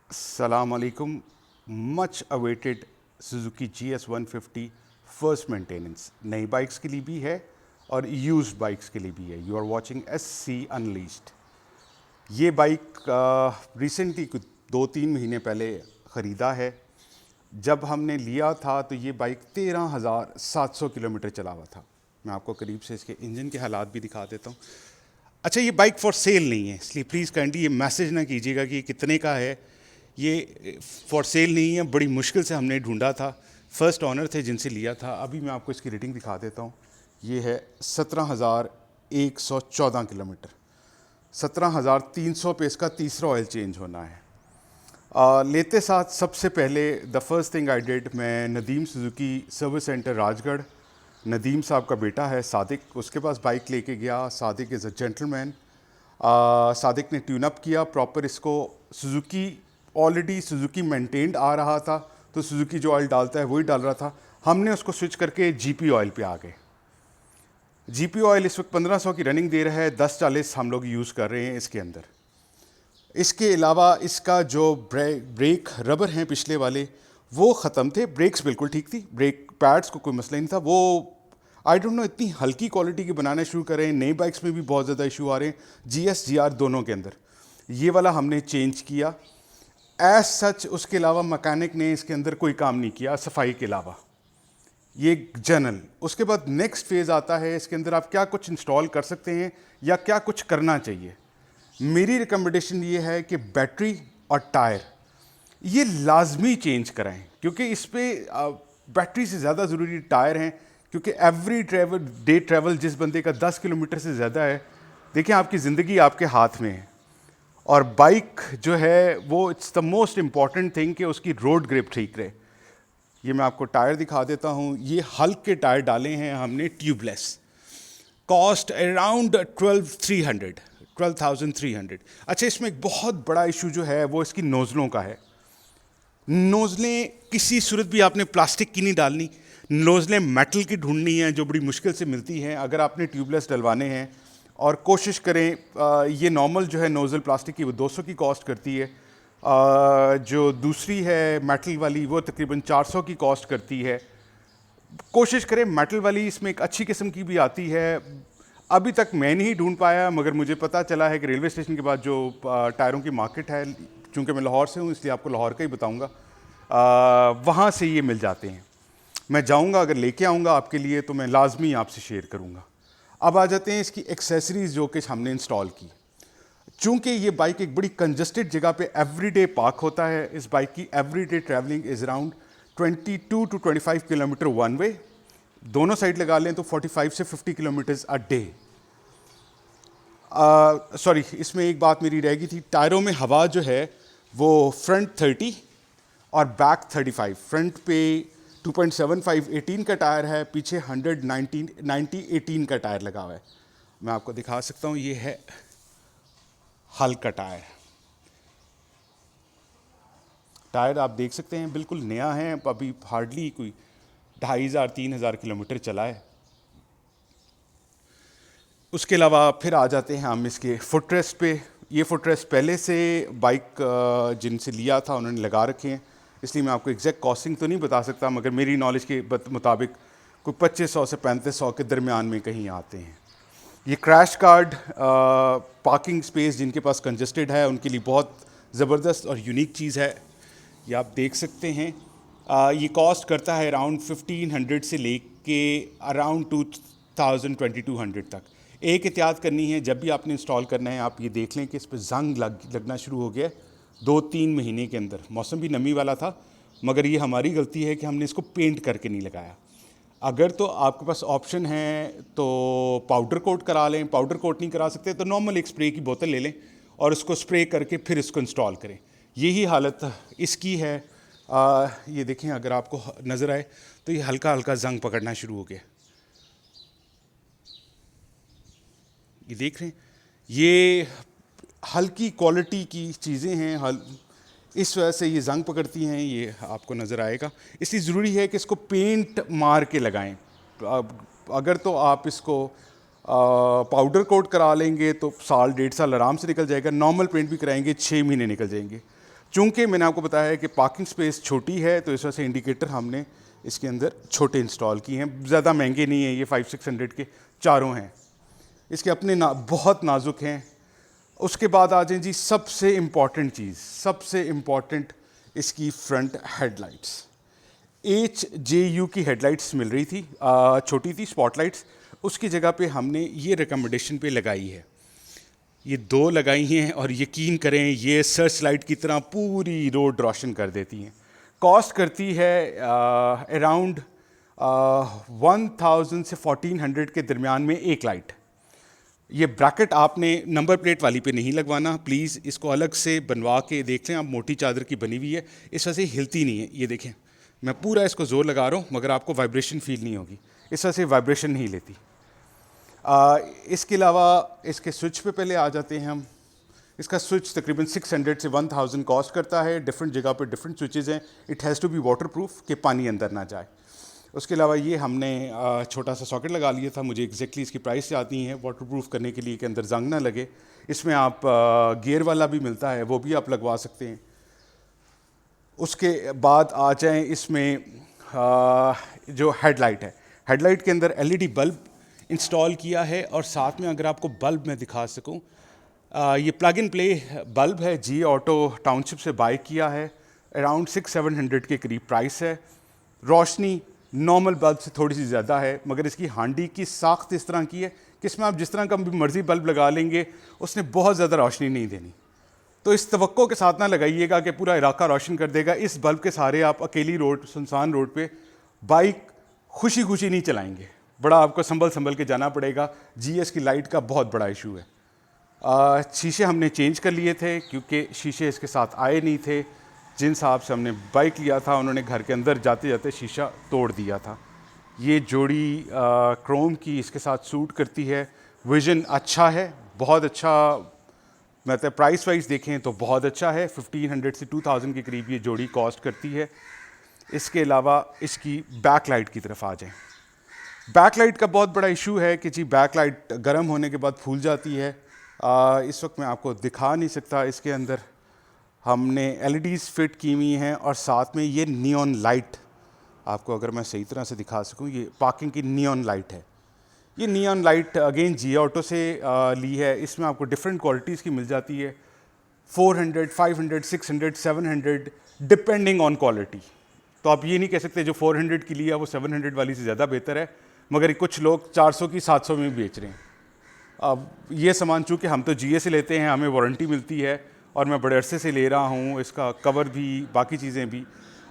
Assalamu alaikum. Much awaited Suzuki GS 150 first maintenance नई bikes के लिए भी है और यूज्ड बाइक्स के लिए भी है। You are watching SC unleashed. ये बाइक रिसेंटली कुछ 2-3 महीने पहले ख़रीदा है। जब हमने लिया था तो ये बाइक 13,700 किलोमीटर चला हुआ था। मैं आपको करीब से इसके इंजन के हालात भी दिखा देता हूँ। अच्छा, ये बाइक फॉर सेल नहीं है, इसलिए प्लीज़ काइंडली ये मैसेज ना कीजिएगा कि कितने का है। ये फॉर सेल नहीं है, बड़ी मुश्किल से हमने ढूंढा था। फर्स्ट ऑनर थे जिनसे लिया था। अभी मैं आपको इसकी रेटिंग दिखा देता हूँ। ये है 17,114 किलोमीटर। 17,300 पे इसका तीसरा ऑयल चेंज होना है। लेते साथ सबसे पहले the first thing I did, मैं Nadeem Suzuki service center Rajgarh, Nadeem साहब का बेटा है सादिक, उसके पास बाइक लेके गया। Sadiq is a gentleman. Sadiq ने ट्यून अप किया प्रॉपर इसको। सुजुकी ऑलरेडी सुजुकी मेंटेन्ड आ रहा था, तो सुजुकी जो ऑयल डालता है वही डाल रहा था। हमने उसको स्विच करके GP ऑयल पे आ गए। GP ऑयल इस वक्त 1500 की रनिंग दे रहा है, 1040 हम लोग यूज़ कर रहे हैं इसके अंदर। इसके अलावा इसका जो ब्रेक रबर हैं पिछले वाले वो ख़त्म थे। ब्रेक्स बिल्कुल ठीक थी, ब्रेक पैड्स को कोई मसला नहीं था। वो आई डोंट नो इतनी हल्की क्वालिटी के बनाने शुरू कर रहे हैं। नई बाइक्स में भी बहुत ज़्यादा इशू आ रहे हैं, GS GR दोनों के अंदर। ये वाला हमने चेंज किया एज सच। उसके अलावा मैकेनिक ने इसके अंदर कोई काम नहीं किया सफाई के अलावा, ये जनरल। उसके बाद नेक्स्ट फेज़ आता है, इसके अंदर आप क्या कुछ इंस्टॉल कर सकते हैं या क्या कुछ करना चाहिए। मेरी रिकमेंडेशन ये है कि बैटरी और टायर ये लाजमी चेंज कराएं, क्योंकि इस पर बैटरी से ज़्यादा ज़रूरी टायर हैं। क्योंकि एवरी डे ट्रैवल जिस बंदे का 10 किलोमीटर से ज़्यादा है, देखिए आपकी ज़िंदगी आपके हाथ में है। और बाइक जो है वो it's the most important thing कि उसकी रोड ग्रिप ठीक रहे। ये मैं आपको टायर दिखा देता हूँ। ये हल्क के टायर डाले हैं हमने ट्यूबलेस। Cost around 12,300। अच्छा, इसमें एक बहुत बड़ा इशू जो है वो इसकी नोज़लों का है। नोज़लें किसी सूरत भी आपने प्लास्टिक की नहीं डालनी, नोज़लें मेटल की ढूंढनी है, जो बड़ी मुश्किल से मिलती हैं अगर आपने ट्यूबलेस डलवाने हैं। और कोशिश करें, ये नॉर्मल जो है नोज़ल प्लास्टिक की वो 200 की कॉस्ट करती है। जो दूसरी है मेटल वाली वो तकरीबन 400 की कॉस्ट करती है। कोशिश करें मेटल वाली, इसमें एक अच्छी किस्म की भी आती है। अभी तक मैं नहीं ढूंढ पाया, मगर मुझे पता चला है कि रेलवे स्टेशन के बाद जो टायरों की मार्केट है, चूँकि मैं लाहौर से हूँ इसलिए आपको लाहौर का ही बताऊँगा, वहाँ से ये मिल जाते हैं। मैं जाऊँगा, अगर लेके आऊँगा आपके लिए तो मैं लाजमी आपसे शेयर करूँगा। अब आ जाते हैं इसकी एक्सेसरीज़ जो कि हमने इंस्टॉल की। चूँकि ये बाइक एक बड़ी कंजस्टेड जगह पे एवरीडे पार्क होता है, इस बाइक की everyday travelling is around 22 to 25 kilometre one way. दोनों साइड लगा लें तो 45 से 50 किलोमीटर्स अ डे। सॉरी, इसमें एक बात मेरी रह गई थी। टायरों में हवा जो है वो फ्रंट 30 और बैक 35। फ्रंट पे 2.75 18 का टायर है, पीछे 90 18 का टायर लगा हुआ है। मैं आपको दिखा सकता हूँ, ये है हल्का टायर। टायर आप देख सकते हैं बिल्कुल नया है, अभी हार्डली कोई 2,500-3,000 किलोमीटर चला है। उसके अलावा फिर आ जाते हैं हम इसके फुटरेस्ट पे। ये फुटरेस्ट पहले से बाइक जिनसे लिया था उन्होंने लगा रखे हैं, इसलिए मैं आपको एग्जैक्ट कॉस्टिंग तो नहीं बता सकता, मगर मेरी नॉलेज के मुताबिक कोई 2,500 से 3,500 के दरमियान में कहीं आते हैं। ये क्रैश कार्ड पार्किंग स्पेस जिनके पास कंजस्टेड है उनके लिए बहुत ज़बरदस्त और यूनिक चीज़ है। ये आप देख सकते हैं। ये कॉस्ट करता है अराउंड 1,500 से लेके अराउंड 2,000-2,200 तक। एक एहतियात करनी है, जब भी आपने इंस्टॉल करना है आप ये देख लें कि इस पर जंग लगना शुरू हो गया 2-3 महीने के अंदर। मौसम भी नमी वाला था, मगर ये हमारी गलती है कि हमने इसको पेंट करके नहीं लगाया। अगर तो आपके पास ऑप्शन है तो पाउडर कोट करा लें। पाउडर कोट नहीं करा सकते तो नॉर्मल एक स्प्रे की बोतल ले लें और उसको स्प्रे करके फिर इसको इंस्टॉल करें। यही हालत इसकी है। ये देखें, अगर आपको नज़र आए तो ये हल्का हल्का जंग पकड़ना शुरू हो गया। ये देख रहे हैं, ये हल्की क्वालिटी की चीज़ें हैं, इस वजह से ये जंग पकड़ती हैं, ये आपको नज़र आएगा। इसलिए ज़रूरी है कि इसको पेंट मार के लगाएं। अगर तो आप इसको पाउडर कोट करा लेंगे तो 1-1.5 साल आराम से निकल जाएगा। नॉर्मल पेंट भी कराएंगे 6 महीने निकल जाएंगे। चूँकि मैंने आपको बताया है कि पार्किंग स्पेस छोटी है, तो इस वजह से इंडिकेटर हमने इसके अंदर छोटे इंस्टॉल किए हैं। ज़्यादा महंगे नहीं हैं, ये 500-600 के चारों हैं। इसके अपने बहुत नाजुक हैं। उसके बाद आ जाए जी सबसे इम्पॉर्टेंट चीज़, सबसे इम्पॉर्टेंट इसकी फ्रंट हेडलाइट्स। HJU की हेडलाइट्स मिल रही थी, छोटी थी स्पॉटलाइट्स, उसकी जगह पे हमने ये रिकमेंडेशन पे लगाई है, ये 2 लगाई हैं और यकीन करें ये सर्च लाइट की तरह पूरी रोड रोशन कर देती हैं। कॉस्ट करती है अराउंड 1000 से 1400 के दरमियान में एक लाइट। ये ब्रैकेट आपने नंबर प्लेट वाली पे नहीं लगवाना, प्लीज़ इसको अलग से बनवा के देख लें आप, मोटी चादर की बनी हुई है, इस वजह से हिलती नहीं है। ये देखें मैं पूरा इसको ज़ोर लगा रहा हूँ मगर आपको वाइब्रेशन फील नहीं होगी, इस वजह से वाइब्रेशन नहीं लेती। इसके अलावा इसके स्विच पे पहले आ जाते हैं हम। इसका स्विच तकरीबन 600 से 1000 कॉस्ट करता है, डिफरेंट जगह पे डिफरेंट स्विचेज़ हैं। It has to be waterproof कि पानी अंदर ना जाए। उसके अलावा ये हमने छोटा सा सॉकेट लगा लिया था, मुझे एग्जैक्टली इसकी प्राइस आती हैं वाटर प्रूफ करने के लिए कि अंदर जंग ना लगे। इसमें आप गियर वाला भी मिलता है, वो भी आप लगवा सकते हैं। उसके बाद आ जाएं इसमें जो हेडलाइट है, हेडलाइट के अंदर LED बल्ब इंस्टॉल किया है और साथ में अगर आपको बल्ब मैं दिखा सकूं, ये प्लग इन प्ले बल्ब है, जी ऑटो टाउनशिप से बाय किया है, अराउंड 600-700 के करीब प्राइस है। रोशनी नॉर्मल बल्ब से थोड़ी सी ज़्यादा है मगर इसकी हांडी की साख्त इस तरह की है कि इसमें आप जिस तरह का मर्ज़ी बल्ब लगा लेंगे उसने बहुत ज़्यादा रोशनी नहीं देनी। तो इस तवक्को के साथ ना लगाइएगा कि पूरा इलाका रोशन कर देगा। इस बल्ब के सहारे आप अकेली रोड, सुनसान रोड पे बाइक खुशी खुशी नहीं चलाएंगे, बड़ा आपको संभल के जाना पड़ेगा। GS की लाइट का बहुत बड़ा इशू है। शीशे हमने चेंज कर लिए थे क्योंकि शीशे इसके साथ आए नहीं थे। जिन साहब से हमने बाइक लिया था उन्होंने घर के अंदर जाते जाते शीशा तोड़ दिया था। ये जोड़ी क्रोम की इसके साथ सूट करती है। विज़न अच्छा है, बहुत अच्छा, मतलब प्राइस वाइज देखें तो बहुत अच्छा है। 1500 से 2000 के करीब ये जोड़ी कॉस्ट करती है। इसके अलावा इसकी बैक लाइट की तरफ आ जाएं। बैक लाइट का बहुत बड़ा इशू है कि जी बैक लाइट गर्म होने के बाद फूल जाती है। इस वक्त मैं आपको दिखा नहीं सकता। इसके अंदर हमने LEDs फिट की हुई हैं और साथ में ये नियॉन लाइट, आपको अगर मैं सही तरह से दिखा सकूं, ये पार्किंग की नियॉन लाइट है। ये नियॉन लाइट अगेन जी ऑटो से ली है। इसमें आपको डिफरेंट क्वालिटीज़ की मिल जाती है, 400, 500, 600, 700 डिपेंडिंग ऑन क्वालिटी। तो आप ये नहीं कह सकते जो 400 की लिया वो 700 वाली से ज़्यादा बेहतर है, मगर कुछ लोग 400 की 700 में बेच रहे हैं। अब ये सामान चूँकि हम तो GA से लेते हैं, हमें वारंटी मिलती है और मैं बड़े अरसे से ले रहा हूँ, इसका कवर भी, बाकी चीज़ें भी।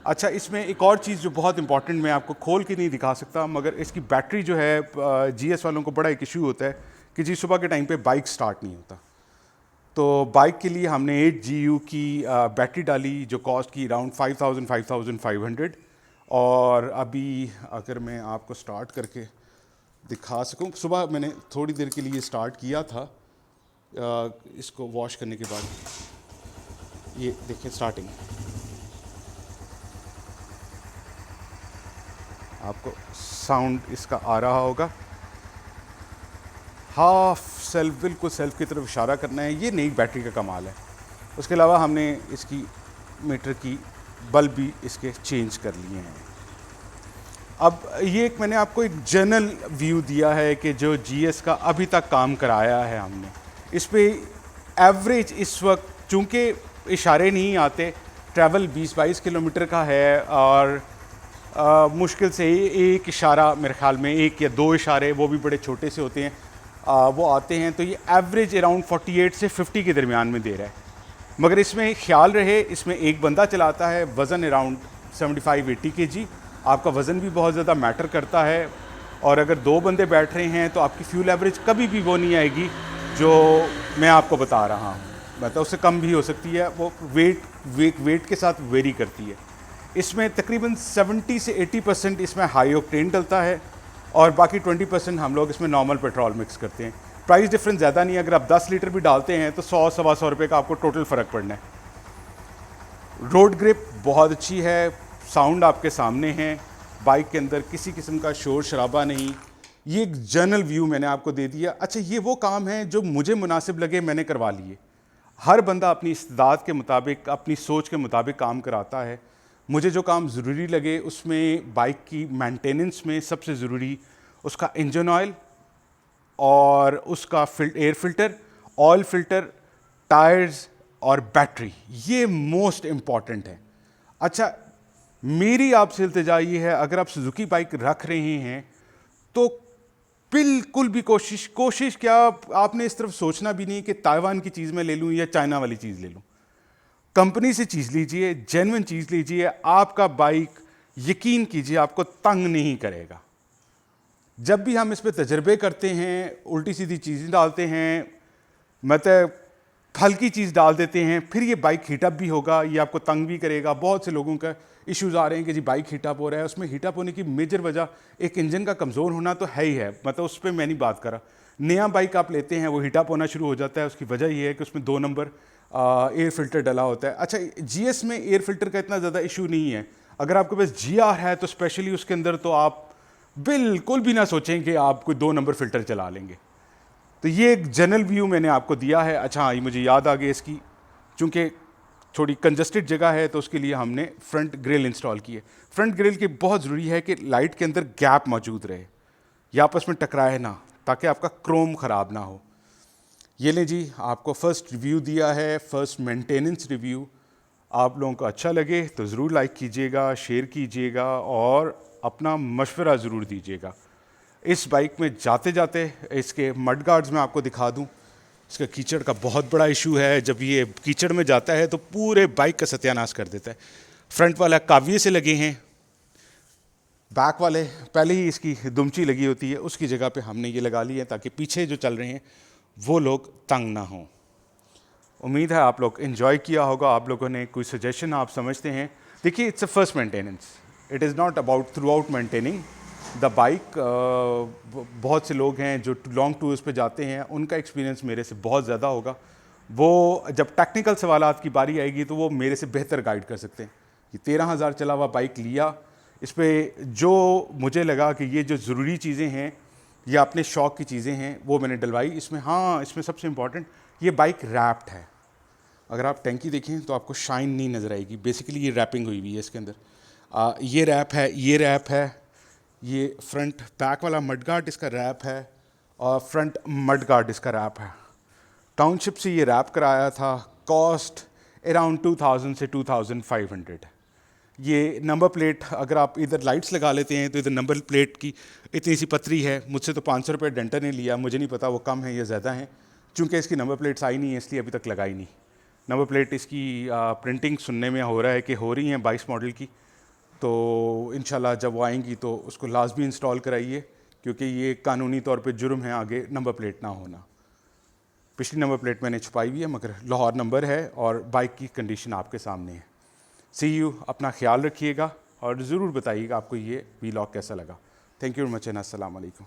अच्छा, इसमें एक और चीज़ जो बहुत इंपॉर्टेंट, मैं आपको खोल के नहीं दिखा सकता, मगर इसकी बैटरी जो है, GS वालों को बड़ा एक इशू होता है कि जी सुबह के टाइम पे बाइक स्टार्ट नहीं होता। तो बाइक के लिए हमने 8GU की बैटरी डाली जो कॉस्ट की अराउंड 5500। और अभी अगर मैं आपको स्टार्ट करके दिखा सकूं, सुबह मैंने थोड़ी देर के लिए स्टार्ट किया था, इसको वॉश करने के बाद ये देखें स्टार्टिंग, आपको साउंड इसका आ रहा होगा। हाफ सेल्फ, बिल्कुल सेल्फ की तरफ इशारा करना है, ये नई बैटरी का कमाल है। उसके अलावा हमने इसकी मीटर की बल्ब भी इसके चेंज कर लिए हैं। अब ये एक मैंने आपको एक जनरल व्यू दिया है कि जो GS का अभी तक काम कराया है हमने, इस पे एवरेज इस वक्त, चूँकि इशारे नहीं आते, ट्रैवल 20-22 किलोमीटर का है और मुश्किल से एक इशारा, मेरे ख्याल में 1 या 2 इशारे, वो भी बड़े छोटे से होते हैं, वो आते हैं, तो ये एवरेज अराउंड 48 से 50 के दरमियान में दे रहा है। मगर इसमें ख्याल रहे, इसमें एक बंदा चलाता है, वज़न अराउंड 75-80 kg, आपका वज़न भी बहुत ज़्यादा मैटर करता है। और अगर 2 बंदे बैठ रहे हैं तो आपकी फ्यूल एवरेज कभी भी वो नहीं आएगी जो मैं आपको बता रहा हूँ, मतलब उससे कम भी हो सकती है, वो वेट के साथ वेरी करती है। इसमें तकरीबन 70 से 80% इसमें हाई ऑक्टेन डलता है और बाकी 20% हम लोग इसमें नॉर्मल पेट्रोल मिक्स करते हैं। प्राइस डिफरेंस ज़्यादा नहीं है, अगर आप 10 लीटर भी डालते हैं तो 100-125 रुपये का आपको टोटल फ़र्क पड़ना है। रोड ग्रिप बहुत अच्छी है, साउंड आपके सामने है, बाइक के अंदर किसी किस्म का शोर शराबा नहीं। ये एक जनरल व्यू मैंने आपको दे दिया। अच्छा, ये वो काम है जो मुझे मुनासिब लगे मैंने करवा लिए। हर बंदा अपनी इस्तेदाद के मुताबिक, अपनी सोच के मुताबिक काम कराता है। मुझे जो काम ज़रूरी लगे उसमें बाइक की मेंटेनेंस में सबसे ज़रूरी उसका इंजन ऑयल और उसका air filter, oil filter, tyres और बैटरी, ये मोस्ट इम्पॉर्टेंट है। अच्छा, मेरी आपसे इल्तिजा ये है, अगर आप सुजुकी बाइक रख रहे हैं तो बिल्कुल भी कोशिश क्या, आपने इस तरफ सोचना भी नहीं कि ताइवान की चीज़ मैं ले लूँ या चाइना वाली चीज़ ले लूँ। कंपनी से चीज़ लीजिए, जेन्युइन चीज़ लीजिए, आपका बाइक यकीन कीजिए आपको तंग नहीं करेगा। जब भी हम इस पे तजर्बे करते हैं, उल्टी सीधी चीज़ें डालते हैं, मतलब हल्की चीज़ डाल देते हैं, फिर ये बाइक हीटअप भी होगा, ये आपको तंग भी करेगा। बहुत से लोगों का इश्यूज़ आ रहे हैं कि जी बाइक हीटअप हो रहा है। उसमें हीटअप होने की मेजर वजह एक इंजन का कमज़ोर होना तो है ही है, मतलब उस पर मैं नहीं बात कर रहा। नया बाइक आप लेते हैं वो हीटअप होना शुरू हो जाता है, उसकी वजह ये है कि उसमें 2 नंबर एयर फिल्टर डला होता है। अच्छा, जीएस में एयर फिल्टर का इतना ज़्यादा इशू नहीं है। अगर आपके पास जीआर है तो स्पेशली उसके अंदर तो आप बिल्कुल भी ना सोचें कि आप कोई 2 नंबर फिल्टर चला लेंगे। तो ये एक जनरल व्यू मैंने आपको दिया है। अच्छा हाँ, ये मुझे याद आ गई इसकी, चूँकि थोड़ी कंजस्टेड जगह है तो उसके लिए हमने फ्रंट ग्रिल इंस्टॉल की है। फ्रंट ग्रिल की बहुत ज़रूरी है कि लाइट के अंदर गैप मौजूद रहे, या आपस में टकराए ना, ताकि आपका क्रोम ख़राब ना हो। ये लें जी, आपको फर्स्ट रिव्यू दिया है, फर्स्ट मेंटेनेंस रिव्यू। आप लोगों को अच्छा लगे तो ज़रूर लाइक कीजिएगा, शेयर कीजिएगा और अपना मशवरा ज़रूर दीजिएगा। इस बाइक में जाते जाते इसके मड गार्ड्स मैं आपको दिखा दूं। इसका कीचड़ का बहुत बड़ा इशू है, जब ये कीचड़ में जाता है तो पूरे बाइक का सत्यानाश कर देता है। फ्रंट वाला काविये से लगे हैं, बैक वाले पहले ही इसकी दुमची लगी होती है, उसकी जगह पे हमने ये लगा ली है ताकि पीछे जो चल रहे हैं वो लोग तंग ना हों। उम्मीद है आप लोग इन्जॉय किया होगा। आप लोगों ने कोई सजेशन आप समझते हैं, देखिए it's a first maintenance, it is not about through out maintaining the bike. बहुत से लोग हैं जो लॉन्ग टूर्स पे जाते हैं, उनका एक्सपीरियंस मेरे से बहुत ज़्यादा होगा। वो जब टेक्निकल सवालात की बारी आएगी तो वो मेरे से बेहतर गाइड कर सकते हैं। ये 13,000 चला हुआ बाइक लिया, इस पर जो मुझे लगा कि ये जो ज़रूरी चीज़ें हैं या अपने शौक़ की चीज़ें हैं वो मैंने डलवाई इसमें। हाँ, इसमें सबसे इम्पॉर्टेंट, ये बाइक रैप्ड है। अगर आप टैंकी देखें तो आपको शाइन नहीं नज़र आएगी, बेसिकली ये रैपिंग हुई हुई है इसके अंदर। ये रैप है, ये रैप है, ये फ्रंट बैक वाला मड गार्ड इसका रैप है और फ्रंट मड गार्ड इसका रैप है। टाउनशिप से ये रैप कराया था, कॉस्ट अराउंड 2000 से 2500। ये नंबर प्लेट, अगर आप इधर लाइट्स लगा लेते हैं तो इधर नंबर प्लेट की इतनी सी पतरी है। मुझसे तो 500 रुपये डेंटर ने लिया, मुझे नहीं पता वो कम है या ज़्यादा है। चूँकि इसकी नंबर प्लेट्स आई नहीं है इसलिए अभी तक लगाई नहीं। नंबर प्लेट इसकी प्रिंटिंग सुनने में हो रहा है कि हो रही हैं 22 मॉडल की, तो इंशाल्लाह जब वो आएंगी तो उसको लाजमी इंस्टॉल कराइए, क्योंकि ये कानूनी तौर पे जुर्म है आगे नंबर प्लेट ना होना। पिछली नंबर प्लेट मैंने छुपाई हुई है मगर लाहौर नंबर है और बाइक की कंडीशन आपके सामने है। सी यू, अपना ख्याल रखिएगा और ज़रूर बताइएगा आपको ये वीलॉग कैसा लगा। Thank you very much and अस्सलाम वालेकुम।